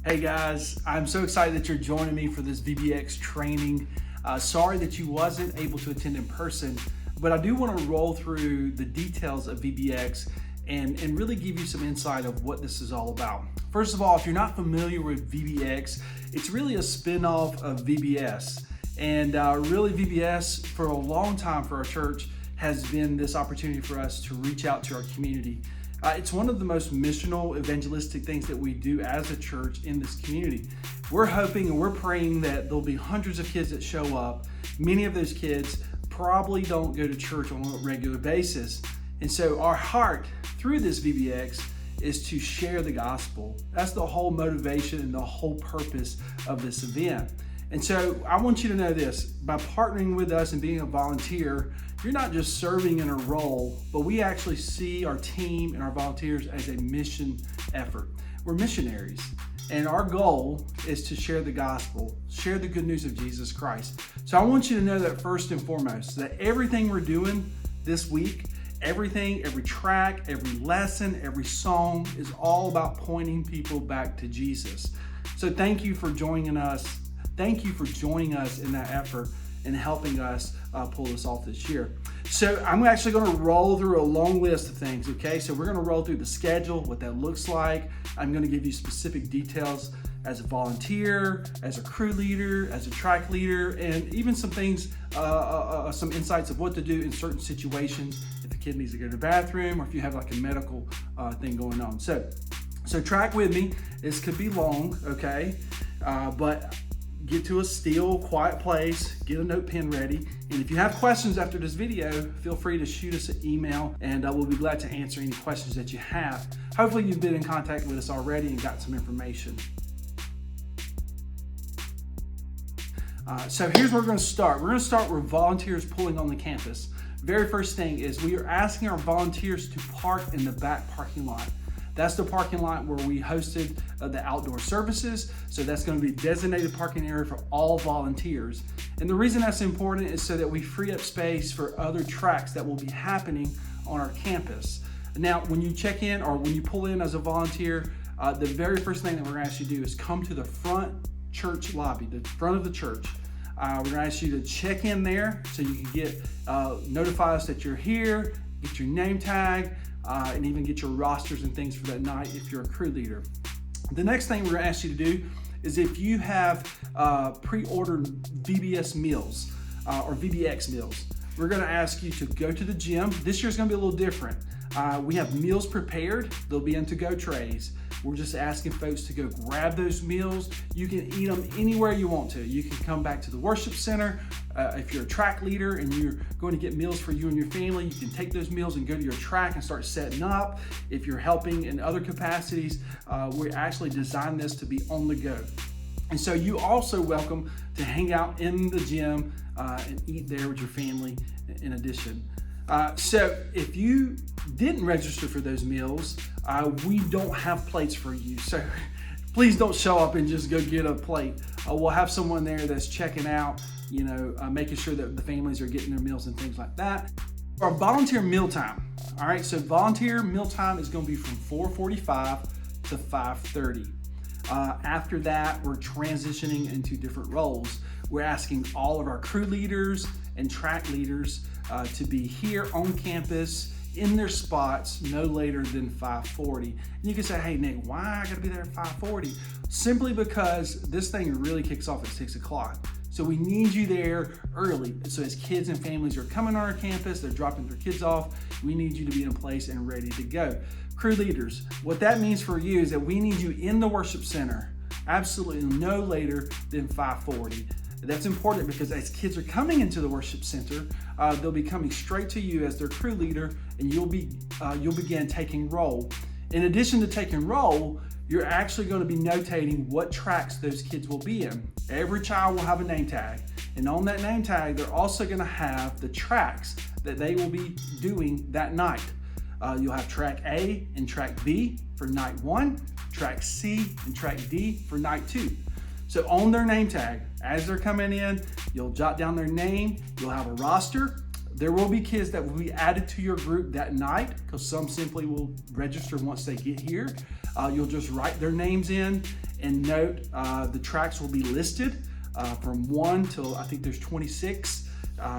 Hey guys, I'm so excited that you're joining me for this VBX training. Sorry that you wasn't able to attend in person, but I do want to roll through the details of VBX and really give you some insight of what this is all about. First of all, if you're not familiar with VBX, it's really a spin-off of VBS. And really VBS for a long time for our church has been this opportunity for us to reach out to our community. It's one of the most missional, evangelistic things that we do as a church in this community. We're hoping and we're praying that there'll be hundreds of kids that show up. Many of those kids probably don't go to church on a regular basis. And so our heart through this VBX is to share the gospel. That's the whole motivation and the whole purpose of this event. And so I want you to know this, by partnering with us and being a volunteer, you're not just serving in a role, but we actually see our team and our volunteers as a mission effort. We're missionaries, and our goal is to share the gospel, share the good news of Jesus Christ. So I want you to know that first and foremost, that everything we're doing this week, everything, every track, every lesson, every song is all about pointing people back to Jesus. So thank you for joining us. Thank you for joining us in that effort and helping us pull this off this year. So I'm actually going to roll through a long list of things, okay? So we're going to roll through the schedule, what that looks like. I'm going to give you specific details as a volunteer, as a crew leader, as a track leader, and even some things, some insights of what to do in certain situations if a kid needs to go to the bathroom or if you have like a medical thing going on. So track with me. This could be long, okay? But get to a still, quiet place, get a note pen ready. And if you have questions after this video, feel free to shoot us an email and we'll be glad to answer any questions that you have. Hopefully you've been in contact with us already and got some information. So here's where we're going to start. We're going to start with volunteers pulling on the campus. Very first thing is we are asking our volunteers to park in the back parking lot. That's the parking lot where we hosted the outdoor services. So that's going to be a designated parking area for all volunteers. And the reason that's important is so that we free up space for other tracks that will be happening on our campus. Now, when you check in or when you pull in as a volunteer, the very first thing that we're going to ask you to do is come to the front church lobby, the front of the church. We're going to ask you to check in there so you can get notify us that you're here, get your name tag, and even get your rosters and things for that night if you're a crew leader. The next thing we're going to ask you to do is if you have pre-ordered VBS meals or VBX meals, we're going to ask you to go to the gym. This year's going to be a little different. We have meals prepared. They'll be in to-go trays. We're just asking folks to go grab those meals. You can eat them anywhere you want to. You can come back to the worship center. If you're a track leader and you're going to get meals for you and your family, you can take those meals and go to your track and start setting up. If you're helping in other capacities, we actually designed this to be on the go. And so you also welcome to hang out in the gym and eat there with your family in addition. So if you didn't register for those meals, we don't have plates for you. So please don't show up and just go get a plate. We'll have someone there that's checking out, making sure that the families are getting their meals and things like that. Our volunteer mealtime. All right, so volunteer mealtime is going to be from 4:45 to 5:30. After that, we're transitioning into different roles. We're asking all of our crew leaders and track leaders to be here on campus in their spots no later than 5:40. And you can say, hey Nick, why I gotta be there at 5:40? Simply because this thing really kicks off at 6 o'clock. So we need you there early. So as kids and families are coming on our campus, they're dropping their kids off, we need you to be in place and ready to go. Crew leaders, what that means for you is that we need you in the worship center absolutely no later than 5:40. That's important because as kids are coming into the worship center, they'll be coming straight to you as their crew leader, and you'll begin taking roll. In addition to taking roll, you're actually going to be notating what tracks those kids will be in. Every child will have a name tag, and on that name tag, they're also going to have the tracks that they will be doing that night. You'll have track A and track B for night 1, track C and track D for night 2. So on their name tag, as they're coming in, you'll jot down their name, you'll have a roster. There will be kids that will be added to your group that night, because some simply will register once they get here. You'll just write their names in, and note the tracks will be listed from 1 till I think there's 26.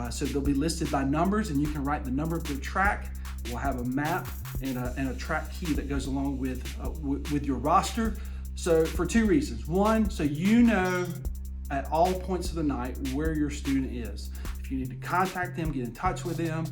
So they'll be listed by numbers, and you can write the number of their track. We'll have a map and a track key that goes along with your roster. So for two reasons. One, so you know at all points of the night where your student is. If you need to contact them, get in touch with them,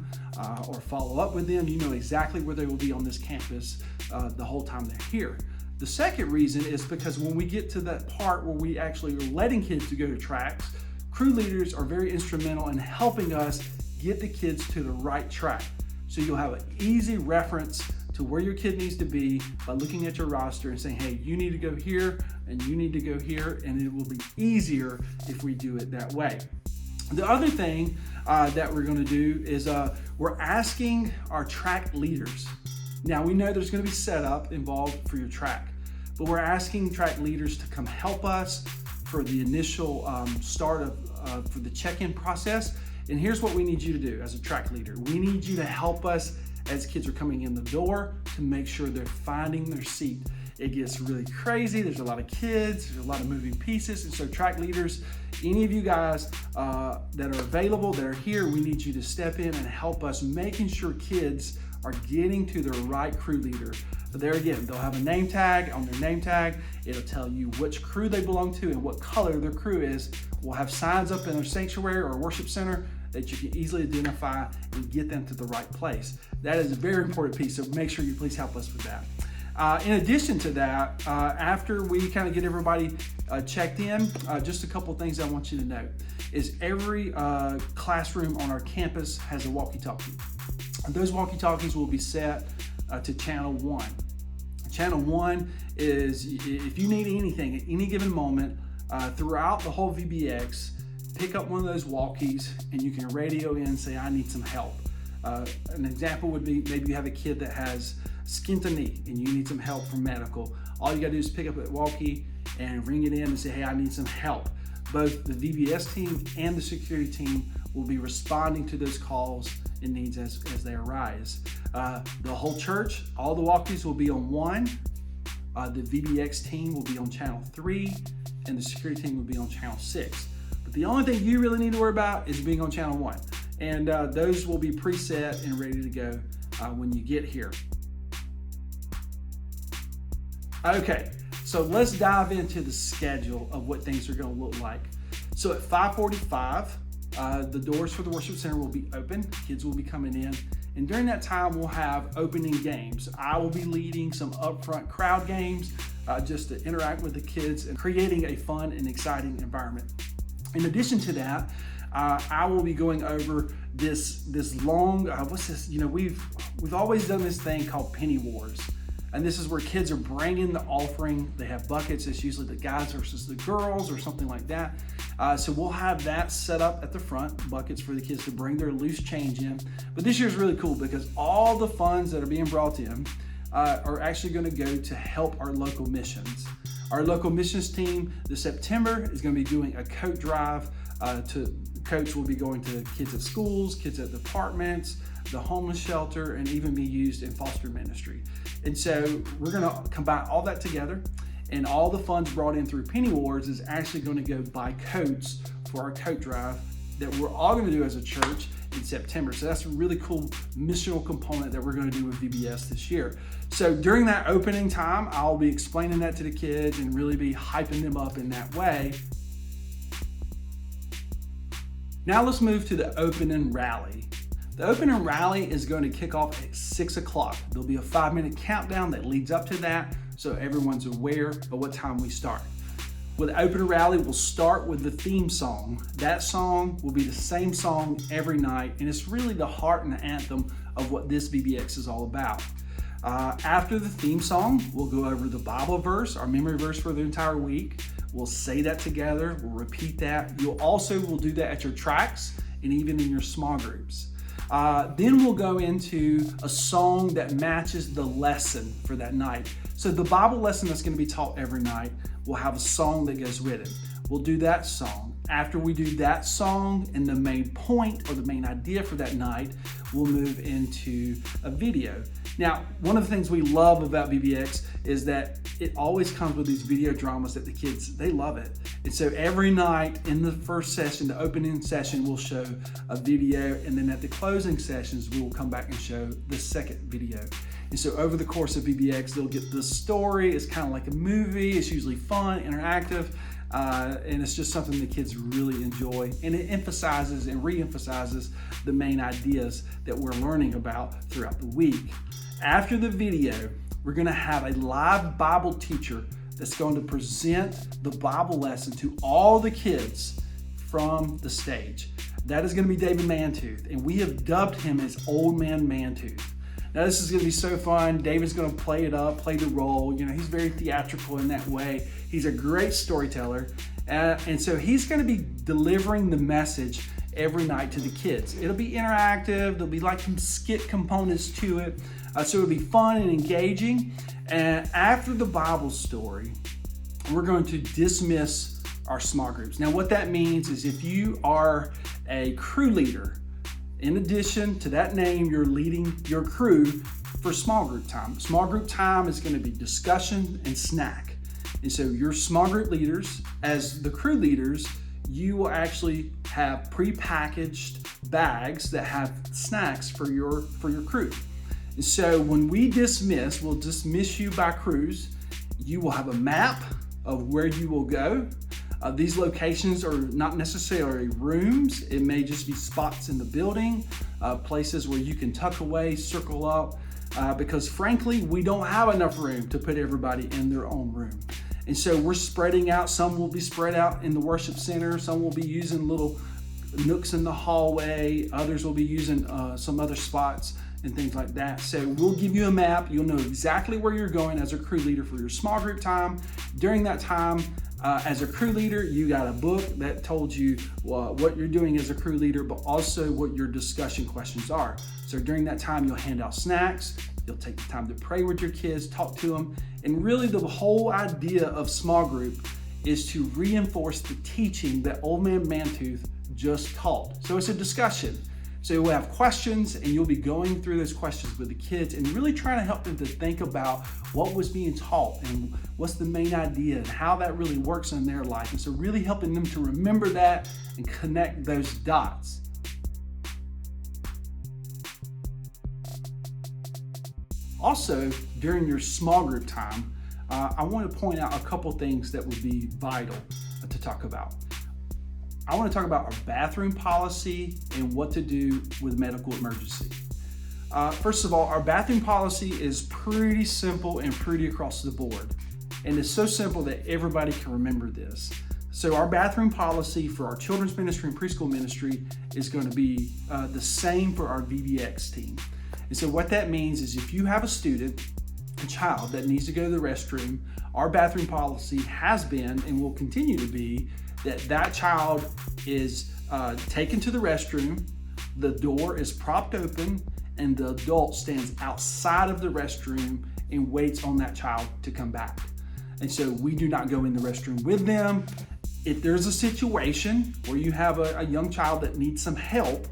or follow up with them, you know exactly where they will be on this campus the whole time they're here. The second reason is because when we get to that part where we actually are letting kids to go to tracks, crew leaders are very instrumental in helping us get the kids to the right track. So you'll have an easy reference to where your kid needs to be by looking at your roster and saying, hey, you need to go here and you need to go here, and it will be easier if we do it that way. The other thing that we're going to do is we're asking our track leaders. Now we know there's going to be setup involved for your track, but we're asking track leaders to come help us for the initial start for the check-in process. And here's what we need you to do as a track leader. We need you to help us as kids are coming in the door to make sure they're finding their seat. It gets really crazy. There's a lot of kids, there's a lot of moving pieces. And so track leaders, any of you guys that are available, that are here, we need you to step in and help us making sure kids are getting to the right crew leader. But there again, they'll have a name tag. On their name tag, it'll tell you which crew they belong to and what color their crew is. We'll have signs up in their sanctuary or worship center that you can easily identify and get them to the right place. That is a very important piece, so make sure you please help us with that. In addition to that, after we kind of get everybody checked in, just a couple of things I want you to note is every classroom on our campus has a walkie-talkie. Those walkie-talkies will be set to channel 1. Channel 1 is if you need anything at any given moment throughout the whole VBX, pick up one of those walkies and you can radio in and say, I need some help. An example would be maybe you have a kid that has skinned a knee and you need some help from medical. All you gotta do is pick up that walkie and ring it in and say, hey, I need some help. Both the VBS team and the security team will be responding to those calls and needs as they arise. The whole church, all the walkies will be on 1. The VBX team will be on channel 3, and the security team will be on channel 6. But the only thing you really need to worry about is being on channel 1. And those will be preset and ready to go when you get here. Okay, so let's dive into the schedule of what things are going to look like. So at 5:45, the doors for the worship center will be open. Kids will be coming in. And during that time, we'll have opening games. I will be leading some upfront crowd games just to interact with the kids and creating a fun and exciting environment. In addition to that, I will be going over this long, what's this? You know, we've always done this thing called Penny Wars. And this is where kids are bringing the offering. They have buckets. It's usually the guys versus the girls or something like that. So we'll have that set up at the front, buckets for the kids to bring their loose change in. But this year is really cool because all the funds that are being brought in are actually going to go to help our local missions. Our local missions team this September is going to be doing a coat drive. Coach will be going to kids at schools, kids at departments, the homeless shelter, and even be used in foster ministry. And so we're going to combine all that together, and all the funds brought in through Penny Wars is actually going to go buy coats for our coat drive that we're all going to do as a church in September. So that's a really cool missional component that we're going to do with VBS this year. So during that opening time, I'll be explaining that to the kids and really be hyping them up in that way. Now let's move to the opening rally. The opening rally is going to kick off at 6 o'clock. There'll be a 5-minute countdown that leads up to that, so everyone's aware of what time we start. With the opening rally, we'll start with the theme song. That song will be the same song every night, and it's really the heart and the anthem of what this VBX is all about. After the theme song, we'll go over the Bible verse, our memory verse for the entire week. We'll say that together, we'll repeat that. We'll do that at your tracks and even in your small groups. Then we'll go into a song that matches the lesson for that night. So the Bible lesson that's going to be taught every night will have a song that goes with it. We'll do that song. After we do that song and the main point or the main idea for that night, we'll move into a video. Now, one of the things we love about VBX is that it always comes with these video dramas that the kids, they love it. And so every night in the first session, the opening session, we'll show a video, and then at the closing sessions, we will come back and show the second video. And so over the course of VBX, they'll get the story. It's kind of like a movie. It's usually fun, interactive, and it's just something the kids really enjoy. And it emphasizes and re-emphasizes the main ideas that we're learning about throughout the week. After the video, we're going to have a live Bible teacher that's going to present the Bible lesson to all the kids from the stage. That is going to be David Mantooth, and we have dubbed him as Old Man Mantooth. Now this is going to be so fun. David's going to play it up, play the role. You know, he's very theatrical in that way. He's a great storyteller. And so he's going to be delivering the message every night to the kids. It'll be interactive. There'll be like some skit components to it. So it'll be fun and engaging. And after the Bible story, we're going to dismiss our small groups. Now what that means is if you are a crew leader, in addition to that name, you're leading your crew for small group time. Small group time is going to be discussion and snack. And so your small group leaders, as the crew leaders, you will actually have pre-packaged bags that have snacks for your crew. And so when we dismiss, we'll dismiss you by crews. You will have a map of where you will go. These locations are not necessarily rooms. It may just be spots in the building, places where you can tuck away, circle up, because frankly, we don't have enough room to put everybody in their own room. And so we're spreading out. Some will be spread out in the worship center. Some will be using little nooks in the hallway. Others will be using some other spots and things like that. So we'll give you a map. You'll know exactly where you're going as a crew leader for your small group time. During that time, as a crew leader, you got a book that told you what you're doing as a crew leader, but also what your discussion questions are. So during that time, you'll hand out snacks, you'll take the time to pray with your kids, talk to them, and really the whole idea of small group is to reinforce the teaching that Old Man Mantooth just taught. So it's a discussion. So we'll have questions, and you'll be going through those questions with the kids and really trying to help them to think about what was being taught and what's the main idea and how that really works in their life. And so really helping them to remember that and connect those dots. Also, during your small group time, I want to point out a couple things that would be vital to talk about. I want to talk about our bathroom policy and what to do with medical emergency. First of all, our bathroom policy is pretty simple and pretty across the board. And it's so simple that everybody can remember this. So our bathroom policy for our children's ministry and preschool ministry is going to be the same for our VBX team. And so what that means is if you have a student, a child that needs to go to the restroom, our bathroom policy has been and will continue to be that child is taken to the restroom, the door is propped open, and the adult stands outside of the restroom and waits on that child to come back. And so we do not go in the restroom with them. If there's a situation where you have a young child that needs some help,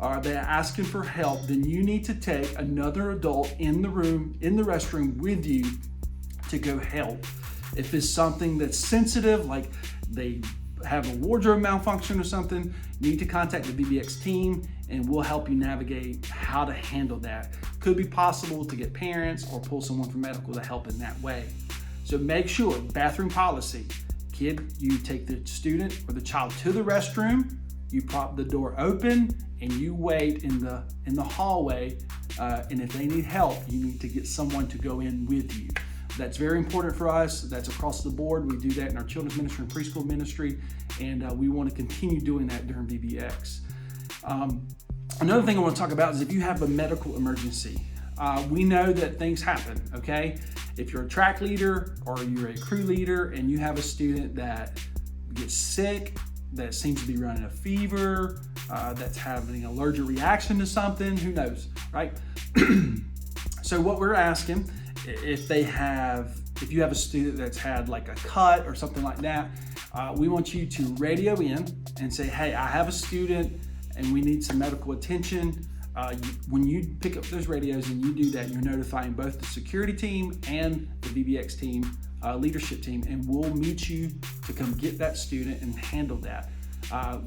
or they're asking for help, then you need to take another adult in the room, in the restroom with you to go help. If it's something that's sensitive, like they have a wardrobe malfunction or something, you need to contact the VBX team and we'll help you navigate how to handle that. Could be possible to get parents or pull someone from medical to help in that way. So make sure, bathroom policy, kid, you take the student or the child to the restroom, you prop the door open and you wait in the hallway, and if they need help, you need to get someone to go in with you. That's very important for us. That's across the board. We do that in our children's ministry and preschool ministry, and we want to continue doing that during VBX. Another thing I want to talk about is if you have a medical emergency. We know that things happen, okay? If you're a track leader or you're a crew leader and you have a student that gets sick, that seems to be running a fever, that's having an allergic reaction to something, who knows, right? So what we're asking, if you have a student that's had like a cut or something like that, We want you to radio in and say, hey, I have a student and we need some medical attention. When you pick up those radios and you do that, you're notifying both the security team and the VBX team, leadership team, and we'll meet you to come get that student and handle that.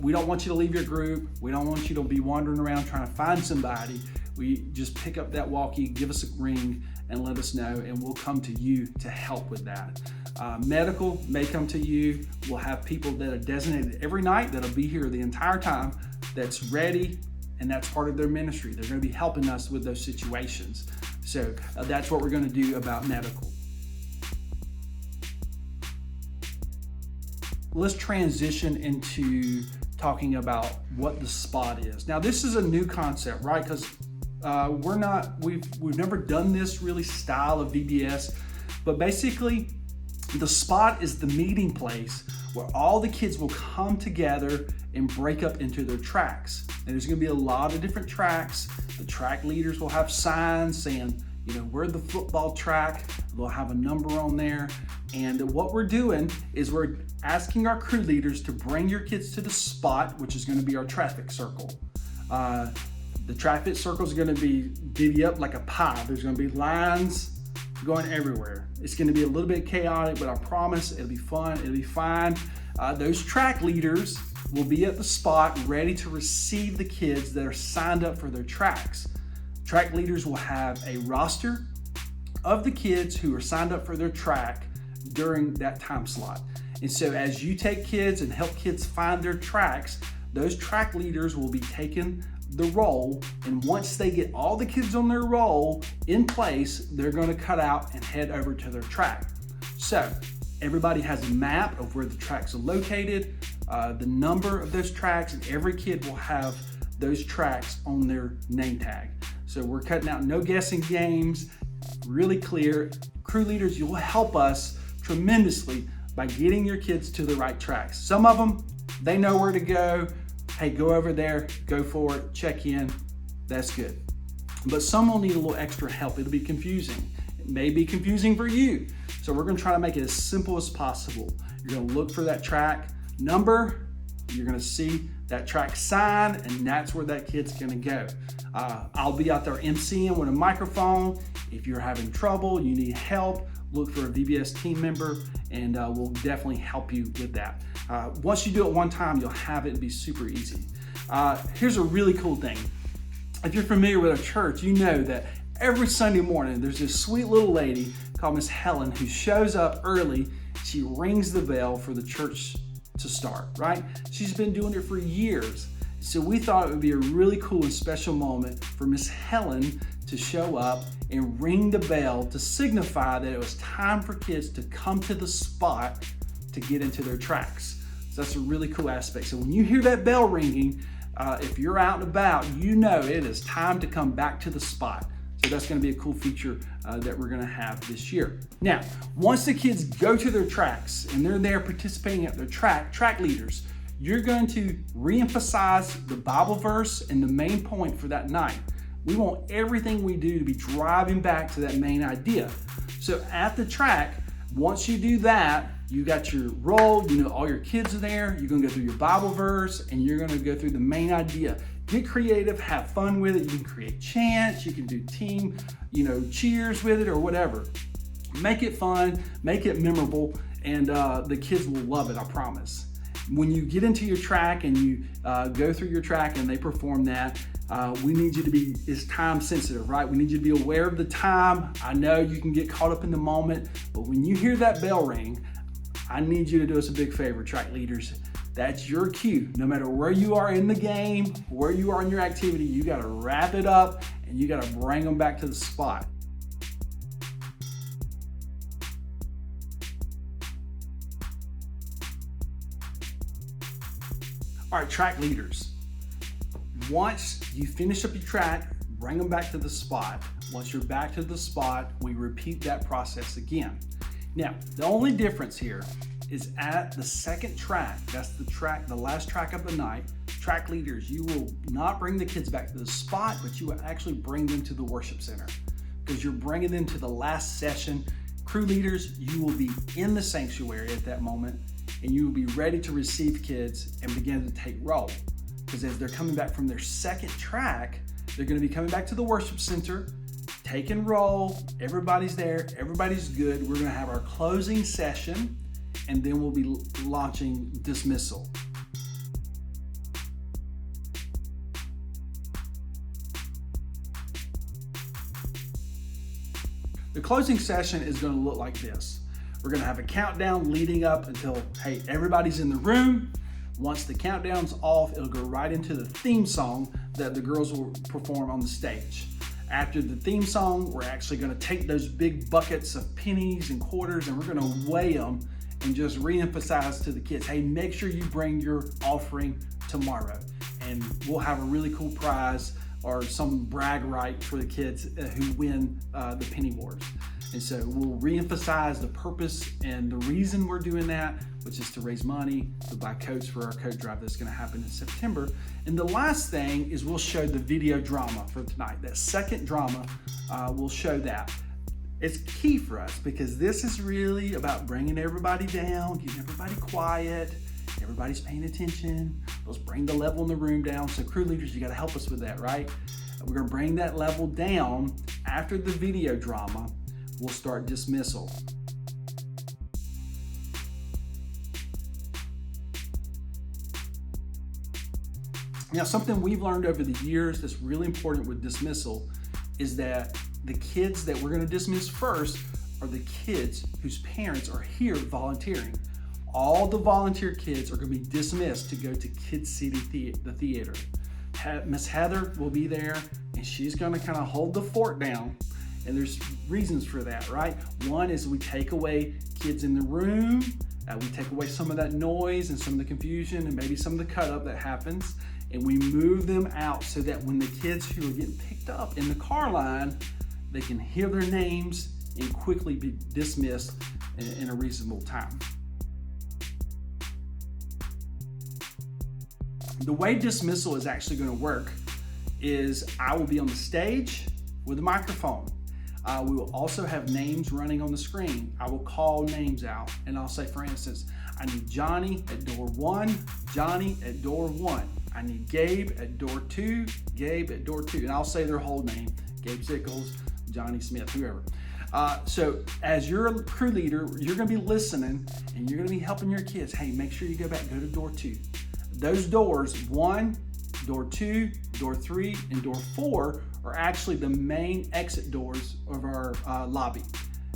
We don't want you to leave your group. We don't want you to be wandering around trying to find somebody. We just pick up that walkie, give us a ring, and let us know, and we'll come to you to help with that. Medical may come to you. We'll have people that are designated every night that'll be here the entire time, that's ready, and that's part of their ministry. They're going to be helping us with those situations. So that's what we're going to do about medical. Let's transition into talking about what the spot is. Now, this is a new concept, right? Because we've never done this really style of VBS, but basically the spot is the meeting place where all the kids will come together and break up into their tracks. And there's going to be a lot of different tracks. The track leaders will have signs saying, we're the football track. They'll have a number on there. And what we're doing is we're asking our crew leaders to bring your kids to the spot, which is going to be our traffic circle. The traffic circle is going to be divvy up like a pie. There's going to be lines going everywhere. It's going to be a little bit chaotic, but I promise it'll be fun. It'll be fine. Those track leaders will be at the spot ready to receive the kids that are signed up for their tracks. Track leaders will have a roster of the kids who are signed up for their track during that time slot. And so as you take kids and help kids find their tracks, those track leaders will be taking the roll, and once they get all the kids on their roll in place, they're going to cut out and head over to their track. So everybody has a map of where the tracks are located, the number of those tracks, and every kid will have those tracks on their name tag. So we're cutting out no guessing games, really clear. Crew leaders, you'll help us tremendously by getting your kids to the right tracks. Some of them, they know where to go. Hey, go over there, go for it, check in, that's good. But some will need a little extra help. It'll be confusing. It may be confusing for you. So we're gonna try to make it as simple as possible. You're gonna look for that track number, you're gonna see that track sign, and that's where that kid's gonna go. I'll be out there emceeing with a microphone. If you're having trouble, you need help, look for a VBS team member, and we'll definitely help you with that. Once you do it one time, you'll have it be super easy. Here's a really cool thing. If you're familiar with our church, you know that every Sunday morning, there's this sweet little lady called Miss Helen who shows up early. She rings the bell for the church to start, right? She's been doing it for years. So we thought it would be a really cool and special moment for Miss Helen to show up and ring the bell to signify that it was time for kids to come to the spot to get into their tracks. So that's a really cool aspect. So when you hear that bell ringing, if you're out and about, you know it is time to come back to the spot. So that's going to be a cool feature that we're going to have this year. Now, once the kids go to their tracks and they're there participating at their track leaders, you're going to reemphasize the Bible verse and the main point for that night. We want everything we do to be driving back to that main idea. So at the track, once you do that, you got your roll, you know all your kids are there, you're gonna go through your Bible verse, and you're gonna go through the main idea. Get creative, have fun with it. You can create chants, you can do team, cheers with it or whatever. Make it fun, make it memorable, and the kids will love it, I promise. When you get into your track and you go through your track and they perform that, we need you to be, it's time sensitive, right? We need you to be aware of the time. I know you can get caught up in the moment, but when you hear that bell ring, I need you to do us a big favor, track leaders. That's your cue. No matter where you are in the game, where you are in your activity, you gotta wrap it up and you gotta bring them back to the spot. All right, track leaders. Once you finish up your track, bring them back to the spot. Once you're back to the spot, we repeat that process again. Now, the only difference here is at the second track, that's the last track of the night, track leaders, you will not bring the kids back to the spot, but you will actually bring them to the worship center because you're bringing them to the last session. Crew leaders, you will be in the sanctuary at that moment. and you will be ready to receive kids and begin to take roll. Because as they're coming back from their second track, they're going to be coming back to the worship center, taking roll, everybody's there, everybody's good. We're going to have our closing session, and then we'll be launching dismissal. The closing session is going to look like this. We're going to have a countdown leading up until, hey, everybody's in the room. Once the countdown's off, it'll go right into the theme song that the girls will perform on the stage. After the theme song, we're actually going to take those big buckets of pennies and quarters and we're going to weigh them and just re-emphasize to the kids, hey, make sure you bring your offering tomorrow. And we'll have a really cool prize or some brag right for the kids who win the penny wars. And so we'll re-emphasize the purpose and the reason we're doing that, which is to raise money to buy coats for our coat drive that's going to happen in September. And the last thing is we'll show the video drama for tonight. That second drama, we'll show that. It's key for us because this is really about bringing everybody down, getting everybody quiet, everybody's paying attention. Let's bring the level in the room down. So crew leaders, you got to help us with that, right? We're going to bring that level down. After the video drama, we'll start dismissal. Now, something we've learned over the years that's really important with dismissal is that the kids that we're going to dismiss first are the kids whose parents are here volunteering. All the volunteer kids are going to be dismissed to go to Kid City the theater. Miss Heather will be there and she's going to kind of hold the fort down. And there's reasons for that, right? One is we take away kids in the room. We take away some of that noise and some of the confusion and maybe some of the cut up that happens. And we move them out so that when the kids who are getting picked up in the car line, they can hear their names and quickly be dismissed in a reasonable time. The way dismissal is actually going to work is I will be on the stage with a microphone. We will also have names running on the screen. I will call names out and I'll say, for instance, I need Johnny at door 1, Johnny at door 1. I need Gabe at door 2, Gabe at door 2. And I'll say their whole name, Gabe Sickles, Johnny Smith, whoever. So as you're a crew leader, you're going to be listening and you're going to be helping your kids. Hey, make sure you go back, go to door 2. Those doors, 1, door 2, door 3, and door 4 are actually the main exit doors of our lobby.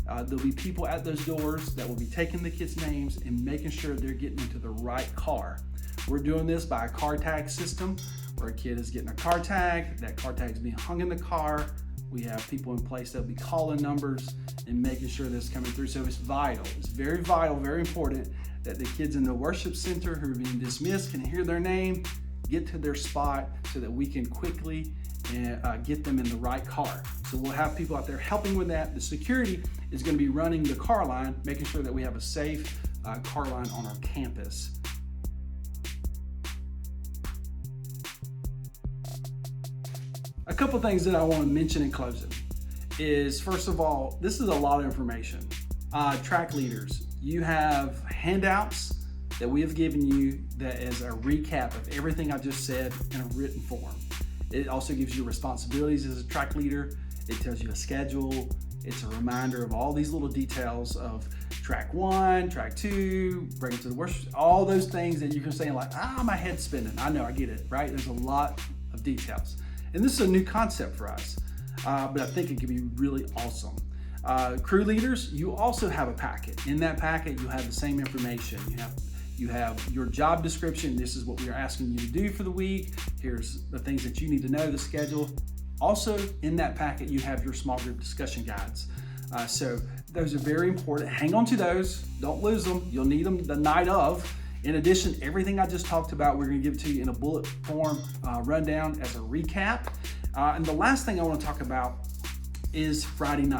There'll be people at those doors that will be taking the kids' names and making sure they're getting into the right car. We're doing this by a car tag system where a kid is getting a car tag, that car tag is being hung in the car. We have people in place that'll be calling numbers and making sure this is coming through. So it's vital, it's very vital, very important that the kids in the worship center who are being dismissed can hear their name, get to their spot so that we can quickly get them in the right car. So we'll have people out there helping with that. The security is going to be running the car line, making sure that we have a safe car line on our campus. A couple things that I want to mention in closing is, first of all, this is a lot of information. Track leaders, you have handouts that we have given you that is a recap of everything I just said in a written form. It also gives you responsibilities as a track leader. It tells you a schedule. It's a reminder of all these little details of track 1, track 2, bring it to the worship, all those things that you can say like, my head's spinning. I know, I get it, right? There's a lot of details. And this is a new concept for us, but I think it could be really awesome. Crew leaders, you also have a packet. In that packet, you have the same information. You have your job description. This is what we are asking you to do for the week. Here's the things that you need to know, the schedule. Also in that packet, you have your small group discussion guides. So those are very important. Hang on to those. Don't lose them. You'll need them the night of. In addition, everything I just talked about, we're going to give it to you in a bullet form rundown as a recap. And the last thing I want to talk about is Friday night.